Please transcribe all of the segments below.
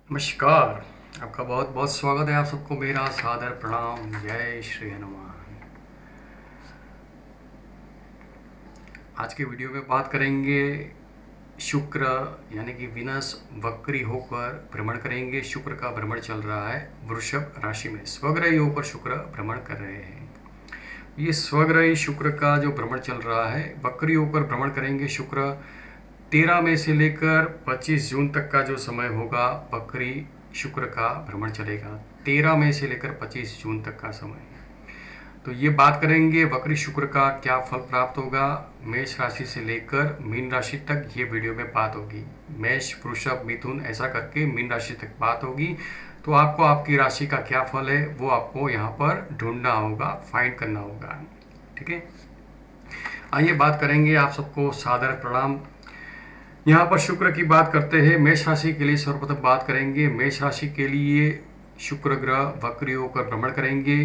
नमस्कार। आपका बहुत बहुत स्वागत है। आप सबको मेरा सादर प्रणाम। जय श्री हनुमान। आज के वीडियो में बात करेंगे शुक्र यानी कि विनस वक्री होकर भ्रमण करेंगे। शुक्र का भ्रमण चल रहा है वृषभ राशि में। स्वग्रही होकर शुक्र भ्रमण कर रहे हैं। ये स्वग्रही शुक्र का जो भ्रमण चल रहा है, वक्री होकर भ्रमण करेंगे शुक्र। 13 मई से लेकर 25 जून तक का जो समय होगा, वक्री शुक्र का भ्रमण चलेगा। 13 मई से लेकर 25 जून तक का समय। तो ये बात करेंगे वक्री शुक्र का क्या फल प्राप्त होगा मेष राशि से लेकर मीन राशि तक। ये वीडियो में बात होगी। मेष, वृषभ, मिथुन ऐसा करके मीन राशि तक बात होगी। तो आपको आपकी राशि का क्या फल है वो आपको यहाँ पर ढूंढना होगा, फाइंड करना होगा। ठीक है, आइए बात करेंगे। आप सबको सादर प्रणाम। यहाँ पर शुक्र की बात करते हैं। मेष राशि के लिए सर्वप्रथम बात करेंगे। मेष राशि के लिए शुक्र ग्रह वक्री होकर भ्रमण करेंगे,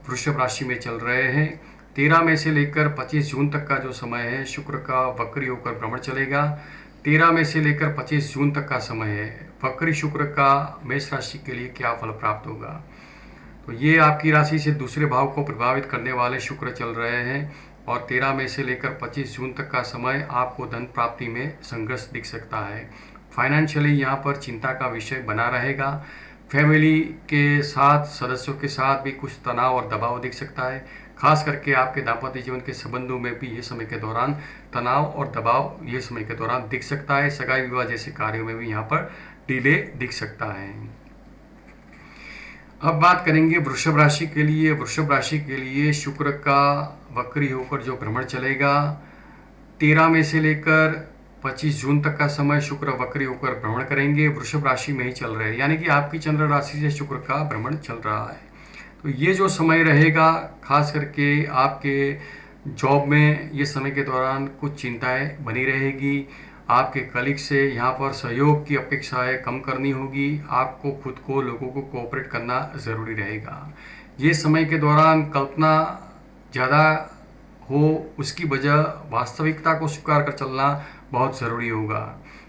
वृषभ राशि में चल रहे हैं। 13 मई से लेकर 25 जून तक का जो समय है, शुक्र का वक्री होकर भ्रमण चलेगा। 13 मई से लेकर 25 जून तक का समय है। वक्री शुक्र का मेष राशि के लिए क्या फल प्राप्त होगा, तो ये आपकी राशि से दूसरे भाव को प्रभावित करने वाले शुक्र चल रहे हैं। और 13 मई से लेकर 25 जून तक का समय आपको धन प्राप्ति में संघर्ष दिख सकता है। फाइनेंशियली यहाँ पर चिंता का विषय बना रहेगा। फैमिली के साथ, सदस्यों के साथ भी कुछ तनाव और दबाव दिख सकता है। खास करके आपके दाम्पत्य जीवन के संबंधों में भी ये समय के दौरान तनाव और दबाव ये समय के दौरान दिख सकता है। सगाई विवाह जैसे कार्यों में भी यहाँ पर डिले दिख सकता है। अब बात करेंगे वृषभ राशि के लिए। वृषभ राशि के लिए शुक्र का वक्री होकर जो भ्रमण चलेगा, 13 मई से लेकर 25 जून तक का समय शुक्र वक्री होकर भ्रमण करेंगे। वृषभ राशि में ही चल रहे हैं, यानी कि आपकी चंद्र राशि से शुक्र का भ्रमण चल रहा है। तो ये जो समय रहेगा, खास करके आपके जॉब में ये समय के दौरान कुछ चिंताएं बनी रहेगी। आपके कलीग से यहाँ पर सहयोग की अपेक्षाएं कम करनी होगी। आपको खुद को, लोगों को कोऑपरेट करना ज़रूरी रहेगा। ये समय के दौरान कल्पना ज़्यादा हो, उसकी वजह वास्तविकता को स्वीकार कर चलना बहुत ज़रूरी होगा।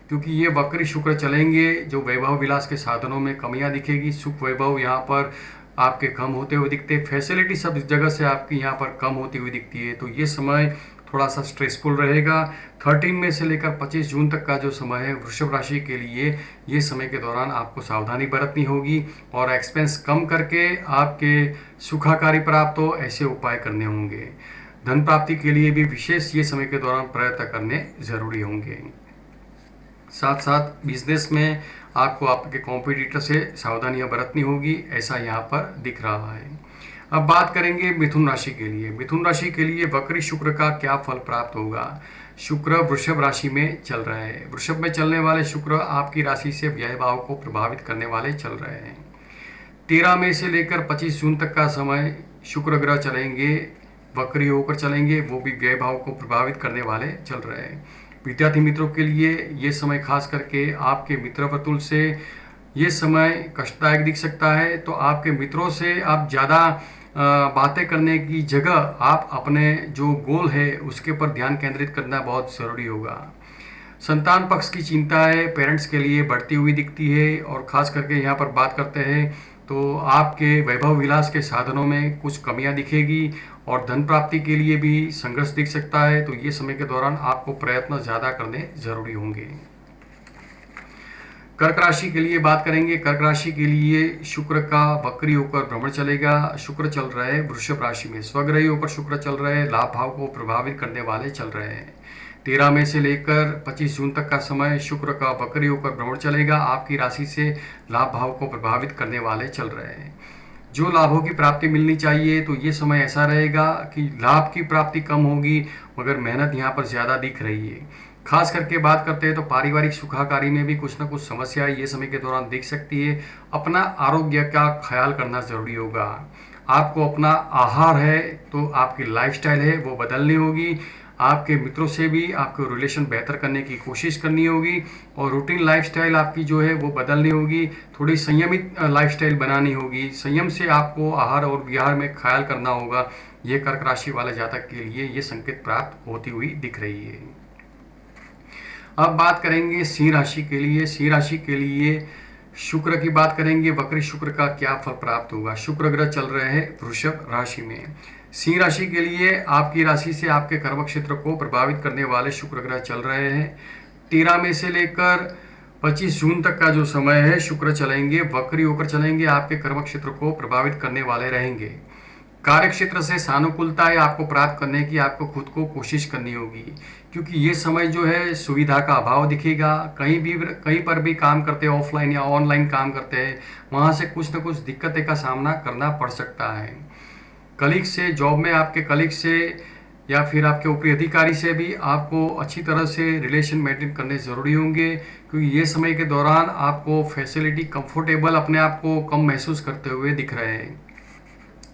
क्योंकि ये वक्री शुक्र चलेंगे, जो वैभव विलास के साधनों में कमियां दिखेगी। सुख वैभव यहाँ पर आपके कम होते हुए दिखते, फैसिलिटी सब जगह से आपकी यहाँ पर कम होती हुई दिखती है। तो ये समय थोड़ा सा स्ट्रेसफुल रहेगा। 13 मई से लेकर 25 जून तक का जो समय है वृषभ राशि के लिए, ये समय के दौरान आपको सावधानी बरतनी होगी और एक्सपेंस कम करके आपके सुखाकारी प्राप्त हो ऐसे उपाय करने होंगे। धन प्राप्ति के लिए भी विशेष ये समय के दौरान प्रयत्न करने जरूरी होंगे। साथ साथ बिजनेस में आपको आपके कॉम्पिटिटर से सावधानियां बरतनी होगी, ऐसा यहाँ पर दिख रहा है। अब बात करेंगे मिथुन राशि के लिए। मिथुन राशि के लिए वक्री शुक्र का क्या फल प्राप्त होगा। शुक्र वृषभ राशि में चल रहे हैं। वृषभ में चलने वाले शुक्र आपकी राशि से व्यय भाव को प्रभावित करने वाले चल रहे हैं। 13 मई से लेकर 25 जून तक का समय शुक्र ग्रह चलेंगे, वक्री होकर चलेंगे, वो भी व्यय भाव को प्रभावित करने वाले चल रहे हैं। विद्यार्थी मित्रों के लिए ये समय खास करके आपके मित्र वर्तुल से ये समय कष्टदायक दिख सकता है। तो आपके मित्रों से आप ज़्यादा बातें करने की जगह आप अपने जो गोल है उसके ऊपर ध्यान केंद्रित करना बहुत ज़रूरी होगा। संतान पक्ष की चिंताएं पेरेंट्स के लिए बढ़ती हुई दिखती है। और ख़ास करके यहाँ पर बात करते हैं तो आपके वैभव विलास के साधनों में कुछ कमियां दिखेगी और धन प्राप्ति के लिए भी संघर्ष दिख सकता है। तो ये समय के दौरान आपको प्रयत्न ज़्यादा करने ज़रूरी होंगे। कर्क राशि के लिए बात करेंगे। कर्क राशि के लिए शुक्र का वक्री होकर भ्रमण चलेगा। शुक्र चल रहा है वृषभ राशि में, स्वग्रही होकर शुक्र चल रहे हैं, लाभ भाव को प्रभावित करने वाले चल रहे हैं। 13 मई से लेकर 25 जून तक का समय शुक्र का वक्री होकर भ्रमण चलेगा। आपकी राशि से लाभ भाव को प्रभावित करने वाले चल रहे हैं। जो लाभों की प्राप्ति मिलनी चाहिए, तो ये समय ऐसा रहेगा कि लाभ की प्राप्ति कम होगी, मगर मेहनत यहाँ पर ज़्यादा दिख रही है। खास करके बात करते हैं तो पारिवारिक सुखाकारी में भी कुछ ना कुछ समस्या ये समय के दौरान दिख सकती है। अपना आरोग्य का ख्याल करना जरूरी होगा। आपको अपना आहार है तो आपकी लाइफस्टाइल है वो बदलनी होगी। आपके मित्रों से भी आपको रिलेशन बेहतर करने की कोशिश करनी होगी और रूटीन लाइफस्टाइल आपकी जो है वो बदलनी होगी। थोड़ी संयमित लाइफस्टाइल बनानी होगी। संयम से आपको आहार और विहार में ख्याल करना होगा। ये कर्क राशि वाले जातक के लिए ये संकेत प्राप्त होती हुई दिख रही है। अब बात करेंगे सिंह राशि के लिए। सिंह राशि के लिए शुक्र की बात करेंगे, वक्री शुक्र का क्या फल प्राप्त होगा। शुक्र ग्रह चल रहे हैं वृषभ राशि में। सिंह राशि के लिए आपकी राशि से आपके कर्म क्षेत्र को प्रभावित करने वाले शुक्र ग्रह चल रहे हैं। 13 में से लेकर 25 जून तक का जो समय है शुक्र चलेंगे, वक्री होकर चलेंगे, आपके कर्म क्षेत्र को प्रभावित करने वाले रहेंगे। कार्य क्षेत्र से सानुकूलता आपको प्राप्त करने की आपको खुद को कोशिश करनी होगी, क्योंकि ये समय जो है सुविधा का अभाव दिखेगा। कहीं पर भी काम करते हैं, ऑफलाइन या ऑनलाइन काम करते हैं, वहाँ से कुछ न कुछ दिक्कतें का सामना करना पड़ सकता है। कलीग से, जॉब में आपके कलीग से या फिर आपके ऊपरी अधिकारी से भी आपको अच्छी तरह से रिलेशन मेंटेन करने ज़रूरी होंगे, क्योंकि ये समय के दौरान आपको फैसिलिटी, कंफर्टेबल अपने आप को कम महसूस करते हुए दिख रहे हैं।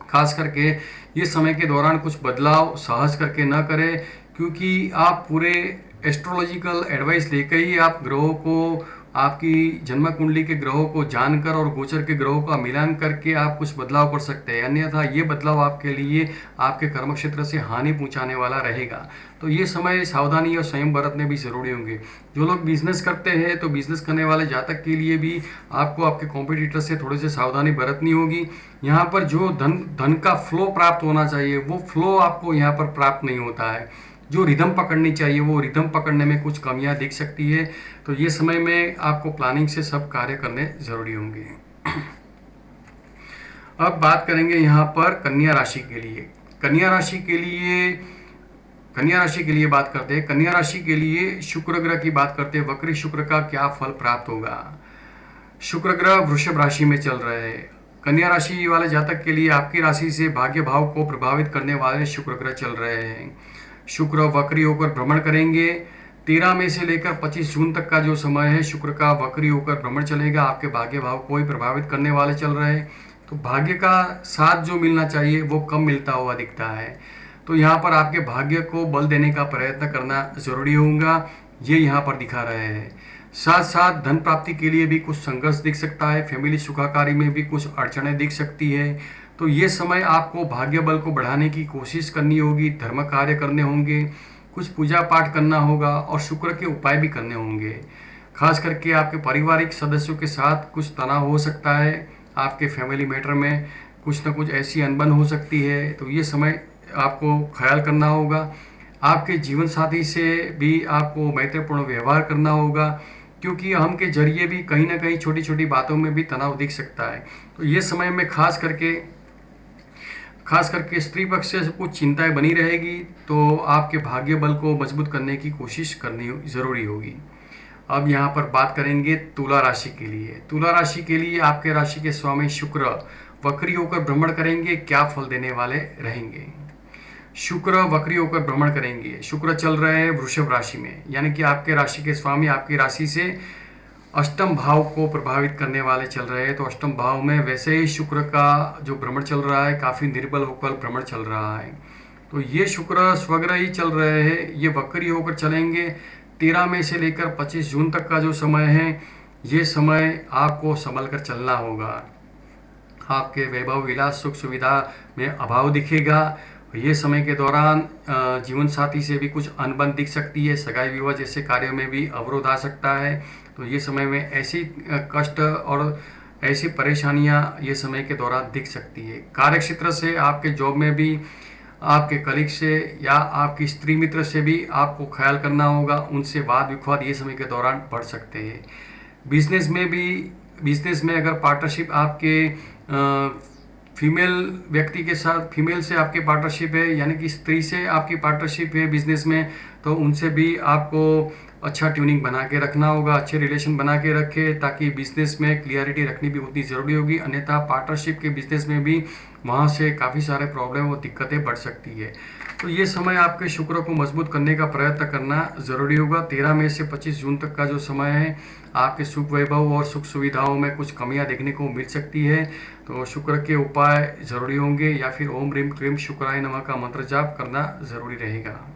खास करके ये समय के दौरान कुछ बदलाव साहस करके न करें, क्योंकि आप पूरे एस्ट्रोलॉजिकल एडवाइस लेकर ही आप ग्रहों को, आपकी जन्म कुंडली के ग्रहों को जानकर और गोचर के ग्रहों का मिलान करके आप कुछ बदलाव कर सकते हैं। अन्यथा ये बदलाव आपके लिए आपके कर्म क्षेत्र से हानि पहुंचाने वाला रहेगा। तो ये समय सावधानी और संयम बरतने भी जरूरी होंगे। जो लोग बिजनेस करते हैं, तो बिजनेस करने वाले जातक के लिए भी आपको आपके कॉम्पिटिटर से थोड़ी सी सावधानी बरतनी होगी। यहाँ पर जो धन का फ्लो प्राप्त होना चाहिए, वो फ्लो आपको यहाँ पर प्राप्त नहीं होता है। जो रिदम पकड़नी चाहिए, वो रिदम पकड़ने में कुछ कमियां दिख सकती है। तो ये समय में आपको प्लानिंग से सब कार्य करने जरूरी होंगे। अब बात करेंगे यहाँ पर कन्या राशि के लिए। कन्या राशि के लिए बात करते हैं। कन्या राशि के लिए शुक्र ग्रह की बात करते हैं, वक्री शुक्र का क्या फल प्राप्त होगा। शुक्र ग्रह वृषभ राशि में चल रहे हैं। कन्या राशि वाले जातक के लिए आपकी राशि से भाग्य भाव को प्रभावित करने वाले शुक्र ग्रह चल रहे हैं। शुक्र वक्री होकर भ्रमण करेंगे। 13 में से लेकर 25 जून तक का जो समय है शुक्र का वक्री होकर भ्रमण चलेगा। आपके भाग्य भाव को ही प्रभावित करने वाले चल रहे हैं। तो भाग्य का साथ जो मिलना चाहिए वो कम मिलता हुआ दिखता है। तो यहाँ पर आपके भाग्य को बल देने का प्रयत्न करना जरूरी होगा, ये यहाँ पर दिखा रहे हैं। साथ साथ धन प्राप्ति के लिए भी कुछ संघर्ष दिख सकता है। फैमिली सुखाकारी में भी कुछ अड़चनें दिख सकती है। तो ये समय आपको भाग्य बल को बढ़ाने की कोशिश करनी होगी, धर्म कार्य करने होंगे, कुछ पूजा पाठ करना होगा और शुक्र के उपाय भी करने होंगे। खास करके आपके पारिवारिक सदस्यों के साथ कुछ तनाव हो सकता है। आपके फैमिली मैटर में कुछ न कुछ ऐसी अनबन हो सकती है। तो ये समय आपको ख्याल करना होगा। आपके जीवन साथी से भी आपको मैत्रीपूर्ण व्यवहार करना होगा, क्योंकि हम के जरिए भी कहीं ना कहीं छोटी छोटी बातों में भी तनाव दिख सकता है। तो ये समय में खास करके स्त्री पक्ष से कुछ चिंताएं बनी रहेगी। तो आपके भाग्य बल को मजबूत करने की कोशिश करनी जरूरी होगी। अब यहाँ पर बात करेंगे तुला राशि के लिए। तुला राशि के लिए आपके राशि के स्वामी शुक्र वक्री होकर भ्रमण करेंगे, क्या फल देने वाले रहेंगे। शुक्र वक्री होकर भ्रमण करेंगे। शुक्र चल रहे हैं वृषभ राशि में, यानी कि आपके राशि के स्वामी आपकी राशि से अष्टम भाव को प्रभावित करने वाले चल रहे हैं। तो अष्टम भाव में वैसे ही शुक्र का जो भ्रमण चल रहा है काफ़ी निर्बल होकर भ्रमण चल रहा है। तो ये शुक्र स्वग्रह ही चल रहे हैं, ये वक्री होकर चलेंगे। 13 में से लेकर 25 जून तक का जो समय है, ये समय आपको संभल कर चलना होगा। आपके वैभव विलास सुख सुविधा में अभाव दिखेगा। ये समय के दौरान जीवन साथी से भी कुछ अनबन दिख सकती है। सगाई विवाह जैसे कार्यों में भी अवरोध आ सकता है। तो ये समय में ऐसी कष्ट और ऐसी परेशानियां ये समय के दौरान दिख सकती है। कार्यक्षेत्र से, आपके जॉब में भी आपके कलीग से या आपकी स्त्री मित्र से भी आपको ख्याल करना होगा। उनसे वाद विवाद ये समय के दौरान बढ़ सकते हैं। बिजनेस में अगर पार्टनरशिप आपके फीमेल व्यक्ति के साथ, फीमेल से आपकी पार्टनरशिप है, यानी कि स्त्री से आपकी पार्टनरशिप है बिजनेस में, तो उनसे भी आपको अच्छा ट्यूनिंग बना के रखना होगा, अच्छे रिलेशन बना के रखें, ताकि बिजनेस में क्लियरिटी रखनी भी उतनी ज़रूरी होगी। अन्यथा पार्टनरशिप के बिजनेस में भी वहाँ से काफ़ी सारे प्रॉब्लम और दिक्कतें बढ़ सकती है। तो ये समय आपके शुक्र को मजबूत करने का प्रयत्न करना ज़रूरी होगा। 13 मई से 25 जून तक का जो समय है, आपके सुख वैभव और सुख सुविधाओं में कुछ कमियां देखने को मिल सकती है। तो शुक्र के उपाय ज़रूरी होंगे, या फिर ओम ह्रीम क्लीम शुक्राय नमः का मंत्र जाप करना ज़रूरी रहेगा।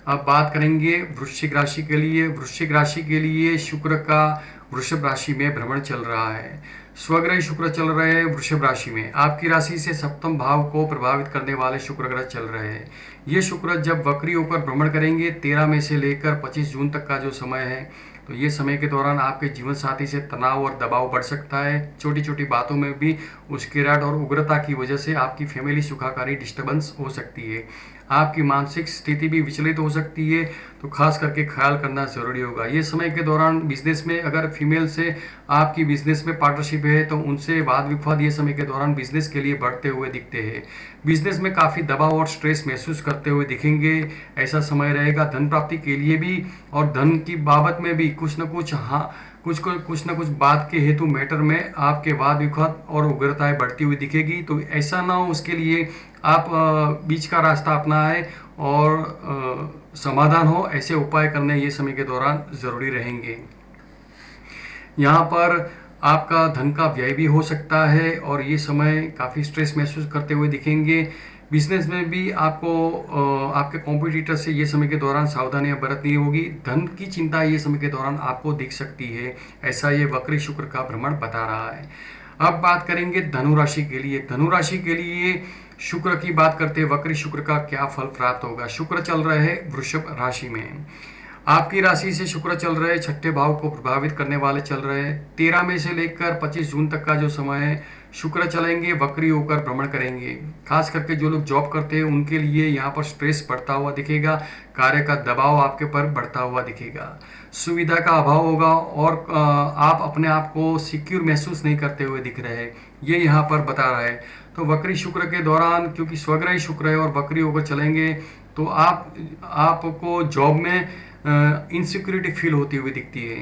अब बात करेंगे वृश्चिक राशि के लिए। वृश्चिक राशि के लिए शुक्र का वृषभ राशि में भ्रमण चल रहा है। स्वग्रह शुक्र चल रहे हैं वृषभ राशि में। आपकी राशि से सप्तम भाव को प्रभावित करने वाले शुक्र ग्रह चल रहे हैं। ये शुक्र जब वक्री होकर भ्रमण करेंगे 13 में से लेकर 25 जून तक का जो समय है, तो ये समय के दौरान आपके जीवन साथी से तनाव और दबाव बढ़ सकता है। छोटी छोटी बातों में भी उश्केराहट और उग्रता की वजह से आपकी फैमिली सुखाकारी डिस्टर्बेंस हो सकती है। आपकी मानसिक स्थिति भी विचलित हो सकती है, तो खास करके ख्याल करना ज़रूरी होगा। ये समय के दौरान बिजनेस में अगर फीमेल से आपकी बिजनेस में पार्टनरशिप है तो उनसे वाद विवाद ये समय के दौरान बिजनेस के लिए बढ़ते हुए दिखते हैं। बिजनेस में काफ़ी दबाव और स्ट्रेस महसूस करते हुए दिखेंगे। ऐसा समय रहेगा धन प्राप्ति के लिए भी और धन की बाबत में भी कुछ न कुछ कुछ न कुछ बात के हेतु मैटर में आपके वाद विवाद और उग्रताएं बढ़ती हुई दिखेगी। तो ऐसा ना हो, उसके लिए आप बीच का रास्ता अपनाएं और समाधान हो ऐसे उपाय करने ये समय के दौरान ज़रूरी रहेंगे। यहाँ पर आपका धन का व्यय भी हो सकता है और ये समय काफ़ी स्ट्रेस महसूस करते हुए दिखेंगे। बिजनेस में भी आपको आपके कॉम्पिटिटर से ये समय के दौरान सावधानियां बरतनी होगी। धन की चिंता ये समय के दौरान आपको दिख सकती है, ऐसा ये वक्री शुक्र का भ्रमण बता रहा है। अब बात करेंगे धनु राशि के लिए। धनु राशि के लिए शुक्र की बात करते हैं, वक्री शुक्र का क्या फल प्राप्त होगा। शुक्र चल रहे हैं वृषभ राशि में। आपकी राशि से शुक्र चल रहे छठे भाव को प्रभावित करने वाले चल रहे हैं। 13 मई से लेकर 25 जून तक का जो समय है शुक्र चलेंगे, वक्री होकर भ्रमण करेंगे। खास करके जो लोग जॉब करते हैं उनके लिए यहाँ पर स्ट्रेस बढ़ता हुआ दिखेगा, कार्य का दबाव आपके पर बढ़ता हुआ दिखेगा, सुविधा का अभाव होगा और आप अपने आप को सिक्योर महसूस नहीं करते हुए दिख रहे हैं, ये यहाँ पर बता रहा है। तो वक्री शुक्र के दौरान क्योंकि स्वग्रही शुक्र है और वक्री होकर चलेंगे तो आपको जॉब में इनसिक्योरिटी फील होती हुई दिखती है।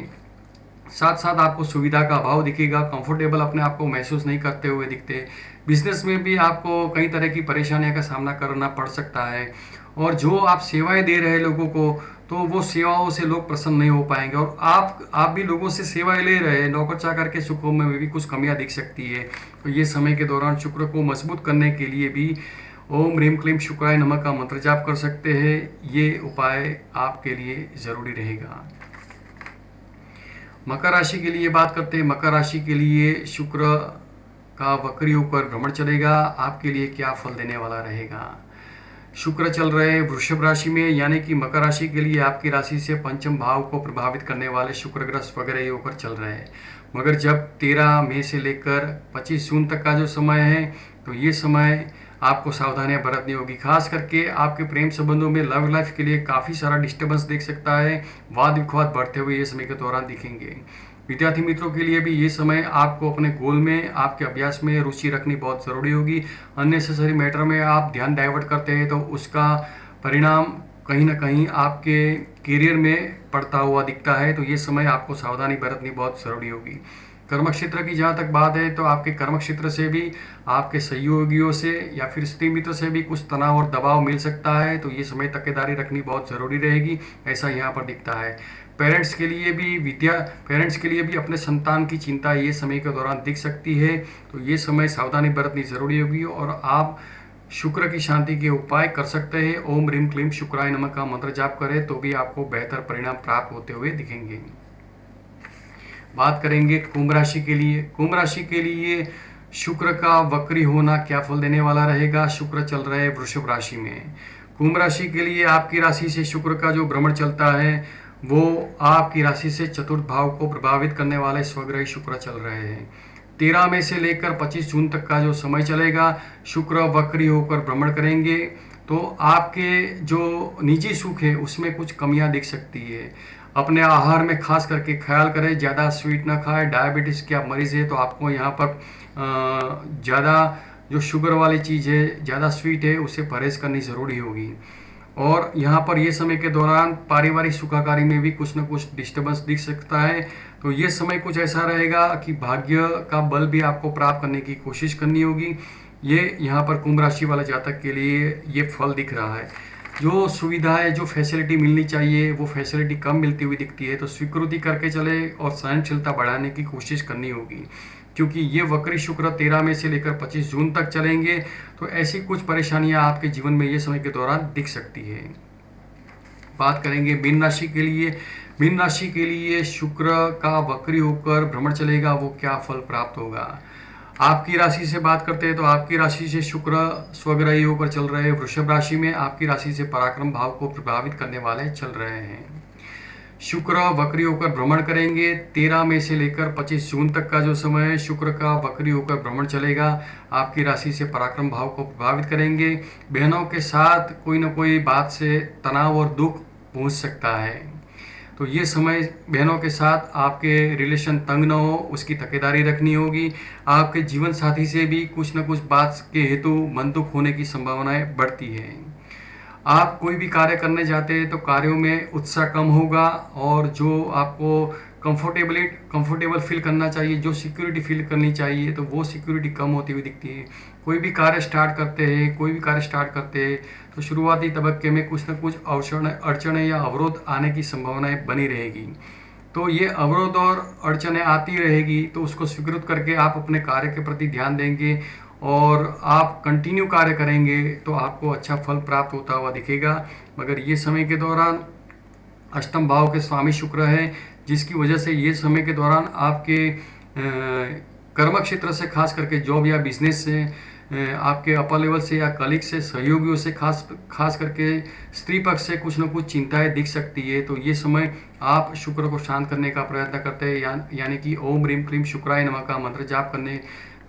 साथ साथ आपको सुविधा का अभाव दिखेगा, कंफर्टेबल अपने आप को महसूस नहीं करते हुए दिखते। बिजनेस में भी आपको कई तरह की परेशानियों का सामना करना पड़ सकता है और जो आप सेवाएं दे रहे हैं लोगों को तो वो सेवाओं से लोग प्रसन्न नहीं हो पाएंगे और आप भी लोगों से सेवाएं ले रहे हैं, नौकर चाकर के सुखों में भी कुछ कमियां दिख सकती है। तो ये समय के दौरान शुक्र को मजबूत करने के लिए भी ओम ह्रीम क्लीम शुक्राय नमः का मंत्र जाप कर सकते हैं। ये उपाय आपके लिए ज़रूरी रहेगा। मकर राशि के लिए बात करते हैं। मकर राशि के लिए शुक्र का वक्री होकर भ्रमण चलेगा, आपके लिए क्या फल देने वाला रहेगा। शुक्र चल रहे वृषभ राशि में, यानी कि मकर राशि के लिए आपकी राशि से पंचम भाव को प्रभावित करने वाले शुक्र ग्रह स्वग्रही होकर चल रहे हैं। मगर जब 13 मई से लेकर 25 जून तक का जो समय है तो ये समय आपको सावधानियां बरतनी होगी। खास करके आपके प्रेम संबंधों में लव लाइफ के लिए काफ़ी सारा डिस्टर्बेंस देख सकता है, वाद विवाद बढ़ते हुए ये समय के दौरान दिखेंगे। विद्यार्थी मित्रों के लिए भी ये समय आपको अपने गोल में, आपके अभ्यास में रुचि रखनी बहुत ज़रूरी होगी। अननेसेसरी मैटर में आप ध्यान डाइवर्ट करते हैं तो उसका परिणाम कहीं ना कहीं आपके करियर में पड़ता हुआ दिखता है। तो ये समय आपको सावधानी बरतनी बहुत ज़रूरी होगी। कर्म क्षेत्र की जहाँ तक बात है तो आपके कर्म क्षेत्र से भी, आपके सहयोगियों से या फिर स्त्री मित्र से भी कुछ तनाव और दबाव मिल सकता है। तो ये समय तकेदारी रखनी बहुत ज़रूरी रहेगी, ऐसा यहाँ पर दिखता है। पेरेंट्स के लिए भी अपने संतान की चिंता ये समय के दौरान दिख सकती है। तो ये समय सावधानी बरतनी ज़रूरी होगी और आप शुक्र की शांति के उपाय कर सकते हैं। ओम ह्रीम क्लीम शुक्राय नमः का मंत्र जाप करें तो भी आपको बेहतर परिणाम प्राप्त होते हुए दिखेंगे। बात करेंगे कुंभ राशि के लिए। कुंभ राशि के लिए शुक्र का वक्री होना क्या फल देने वाला रहेगा। शुक्र चल रहे हैं वृषभ राशि में। कुंभ राशि के लिए आपकी राशि से शुक्र का जो भ्रमण चलता है वो आपकी राशि से चतुर्थ भाव को प्रभावित करने वाले स्वग्रही शुक्र चल रहे हैं। 13 मई से लेकर 25 जून तक का जो समय चलेगा शुक्र वक्री होकर भ्रमण करेंगे। तो आपके जो निजी सुख है उसमें कुछ कमियां दिख सकती है। अपने आहार में खास करके ख्याल करें, ज़्यादा स्वीट ना खाएं। डायबिटीज़ के आप मरीज़ है तो आपको यहाँ पर ज़्यादा जो शुगर वाली चीज़ है, ज़्यादा स्वीट है, उसे परहेज़ करनी ज़रूरी होगी। और यहाँ पर ये समय के दौरान पारिवारिक सुखाकारी में भी कुछ न कुछ डिस्टर्बेंस दिख सकता है। तो ये समय कुछ ऐसा रहेगा कि भाग्य का बल भी आपको प्राप्त करने की कोशिश करनी होगी। ये यहाँ पर कुंभ राशि वाले जातक के लिए ये फल दिख रहा है। जो सुविधाएं, जो फैसिलिटी मिलनी चाहिए वो फैसिलिटी कम मिलती हुई दिखती है। तो स्वीकृति करके चले और सहनशीलता बढ़ाने की कोशिश करनी होगी, क्योंकि ये वक्री शुक्र 13 मई से लेकर 25 जून तक चलेंगे। तो ऐसी कुछ परेशानियां आपके जीवन में ये समय के दौरान दिख सकती है। बात करेंगे मीन राशि के लिए। मीन राशि के लिए शुक्र का वक्री होकर भ्रमण चलेगा, वो क्या फल प्राप्त होगा। आपकी राशि से बात करते हैं तो आपकी राशि से शुक्र स्वग्रही होकर चल रहे हैं वृषभ राशि में। आपकी राशि से पराक्रम भाव को प्रभावित करने वाले चल रहे हैं। शुक्र वक्री होकर भ्रमण करेंगे। 13 मई से लेकर 25 जून तक का जो समय है शुक्र का वक्री होकर भ्रमण चलेगा, आपकी राशि से पराक्रम भाव को प्रभावित करेंगे। बहनों के साथ कोई ना कोई बात से तनाव और दुख पहुंच सकता है, तो ये समय बहनों के साथ आपके रिलेशन तंग न हो उसकी तकेदारी रखनी होगी। आपके जीवन साथी से भी कुछ न कुछ बात के हेतु मन दुख होने की संभावनाएं बढ़ती है। आप कोई भी कार्य करने जाते हैं तो कार्यों में उत्साह कम होगा, और जो आपको कंफर्टेबल फील करना चाहिए, जो सिक्योरिटी फील करनी चाहिए, तो वो सिक्योरिटी कम होती हुई दिखती है। कोई भी कार्य स्टार्ट करते हैं तो शुरुआती तबक्के में कुछ न कुछ अड़चने या अवरोध आने की संभावनाएं बनी रहेगी। तो ये अवरोध और अड़चने आती रहेगी तो उसको स्वीकृत करके आप अपने कार्य के प्रति ध्यान देंगे और आप कंटिन्यू कार्य करेंगे तो आपको अच्छा फल प्राप्त होता हुआ दिखेगा। मगर ये समय के दौरान अष्टम भाव के स्वामी शुक्र है, जिसकी वजह से ये समय के दौरान आपके कर्म क्षेत्र से, खास करके जॉब या बिजनेस से, आपके अपर लेवल से या कलीग से, सहयोगियों से, खास करके स्त्री पक्ष से कुछ न कुछ चिंताएं दिख सकती है। तो ये समय आप शुक्र को शांत करने का प्रयत्न करते हैं, यानी कि ओम ह्रीम क्लीम शुक्राय नमः का मंत्र जाप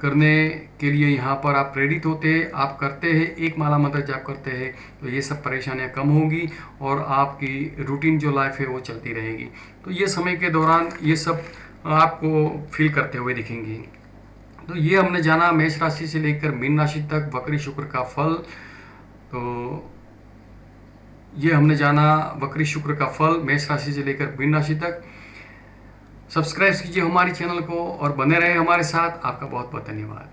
करने के लिए यहाँ पर आप प्रेरित होते हैं, आप करते हैं, एक माला मंत्र जाप करते हैं, तो ये सब परेशानियाँ कम होंगी और आपकी रूटीन जो लाइफ है वो चलती रहेगी। तो ये समय के दौरान ये सब आपको फील करते हुए दिखेंगी। तो ये हमने जाना मेष राशि से लेकर मीन राशि तक वक्री शुक्र का फल। तो ये हमने जाना वक्री शुक्र का फल मेष राशि से लेकर मीन राशि तक। सब्सक्राइब कीजिए हमारे चैनल को और बने रहे हमारे साथ। आपका बहुत बहुत धन्यवाद।